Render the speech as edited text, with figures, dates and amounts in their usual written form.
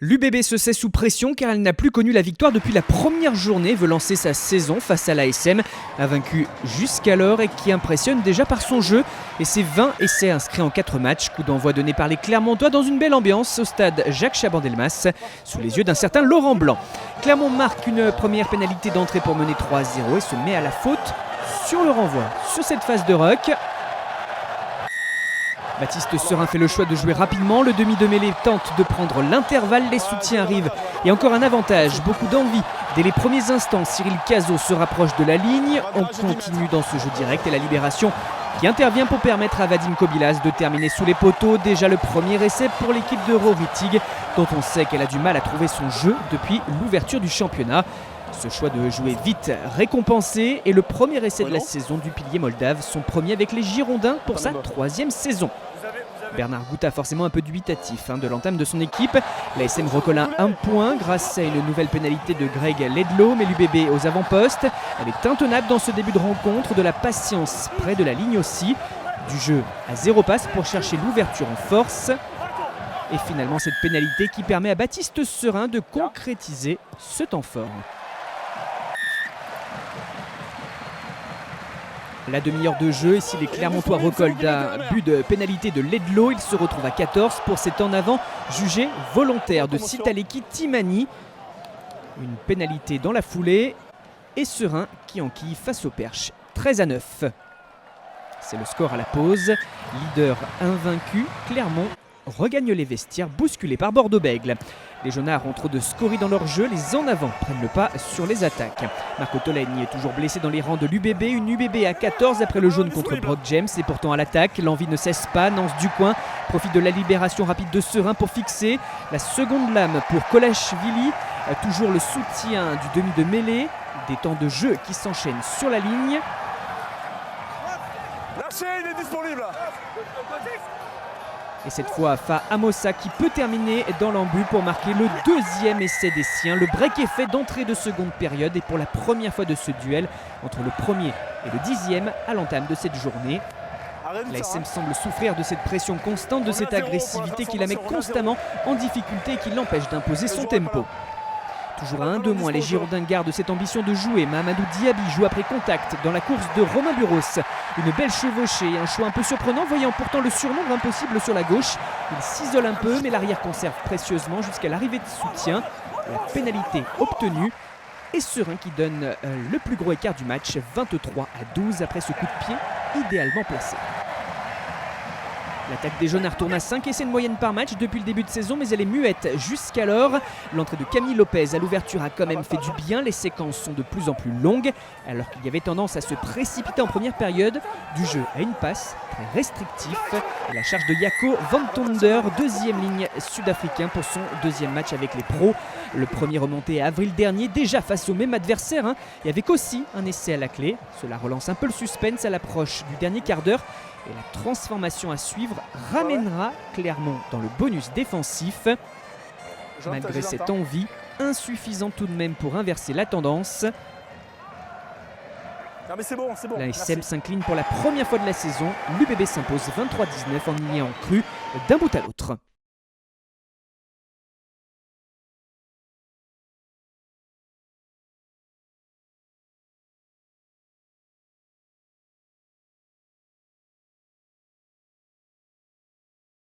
L'UBB se sait sous pression car elle n'a plus connu la victoire depuis la première journée, veut lancer sa saison face à l'ASM, invaincu jusqu'alors et qui impressionne déjà par son jeu et ses 20 essais inscrits en 4 matchs. Coup d'envoi donné par les Clermontois dans une belle ambiance au stade Jacques Chaban-Delmas, sous les yeux d'un certain Laurent Blanc. Clermont marque une première pénalité d'entrée pour mener 3-0 et se met à la faute sur le renvoi. Sur cette phase de ruck, Baptiste Serin fait le choix de jouer rapidement. Le demi de mêlée tente de prendre l'intervalle. Les soutiens arrivent et encore un avantage. Beaucoup d'envie. Dès les premiers instants, Cyril Cazot se rapproche de la ligne. On continue dans ce jeu direct et la libération qui intervient pour permettre à Vadim Kobilas de terminer sous les poteaux. Déjà le premier essai pour l'équipe de Rory Tig, dont on sait qu'elle a du mal à trouver son jeu depuis l'ouverture du championnat. Ce choix de jouer vite récompensé et le premier essai de la saison du pilier moldave, son premier avec les Girondins pour sa 3e saison. Bernard Gouta forcément un peu dubitatif de l'entame de son équipe. La SM recolle un point grâce à une nouvelle pénalité de Greg Ledlow, mais l'UBB aux avant-postes. Elle est intenable dans ce début de rencontre, de la patience près de la ligne aussi. Du jeu à 0 passe pour chercher l'ouverture en force. Et finalement cette pénalité qui permet à Baptiste Serin de concrétiser ce temps fort. La demi-heure de jeu, et si les Clermontois recollent d'un but de pénalité de Ledlow, ils se retrouvent à 14 pour cet en avant jugé volontaire de Sitaleki Timani. Une pénalité dans la foulée et Serin qui enquille face au Perche. 13-9. C'est le score à la pause. Leader invaincu, Clermont regagne les vestiaires bousculés par Bordeaux-Bègles. Les Jaunards ont trop de scories dans leur jeu, les en avant prennent le pas sur les attaques. Marco Tolagny est toujours blessé dans les rangs de l'UBB, une UBB à 14 après le jaune contre Brock James et pourtant à l'attaque, l'envie ne cesse pas, Nance Ducoin profite de la libération rapide de Serin pour fixer. La seconde lame pour Kolashvili, toujours le soutien du demi de mêlée, des temps de jeu qui s'enchaînent sur la ligne. Lâchez, il est disponible. Et cette fois, Fa Amossa qui peut terminer dans l'embut pour marquer le deuxième essai des siens. Le break est fait d'entrée de seconde période et pour la première fois de ce duel entre le premier et le 10e à l'entame de cette journée. La SM semble souffrir de cette pression constante, de cette agressivité qui la met constamment en difficulté et qui l'empêche d'imposer son tempo. Toujours à 1 de moins, les Girondins gardent cette ambition de jouer. Mahamadou Diaby joue après contact dans la course de Romain Buros. Une belle chevauchée, un choix un peu surprenant, voyant pourtant le surnombre impossible sur la gauche. Il s'isole un peu, mais l'arrière conserve précieusement jusqu'à l'arrivée de soutien. La pénalité obtenue. Et Serin qui donne le plus gros écart du match, 23-12 après ce coup de pied idéalement placé. L'attaque des Jaunards tourne à 5 essais de moyenne par match depuis le début de saison, mais elle est muette jusqu'alors. L'entrée de Camille Lopez à l'ouverture a quand même fait du bien. Les séquences sont de plus en plus longues, alors qu'il y avait tendance à se précipiter en première période. Du jeu à une passe, très restrictif. Et la charge de Jaco Van Tonder, deuxième ligne sud-africain pour son deuxième match avec les pros. Le premier remonté à avril dernier, déjà face au même adversaire, et avec aussi un essai à la clé. Cela relance un peu le suspense à l'approche du dernier quart d'heure. Et la transformation à suivre ramènera Clermont dans le bonus défensif. Malgré cette envie, insuffisante tout de même pour inverser la tendance. La SM s'incline pour la première fois de la saison. L'UBB s'impose 23-19 en y ayant cru d'un bout à l'autre.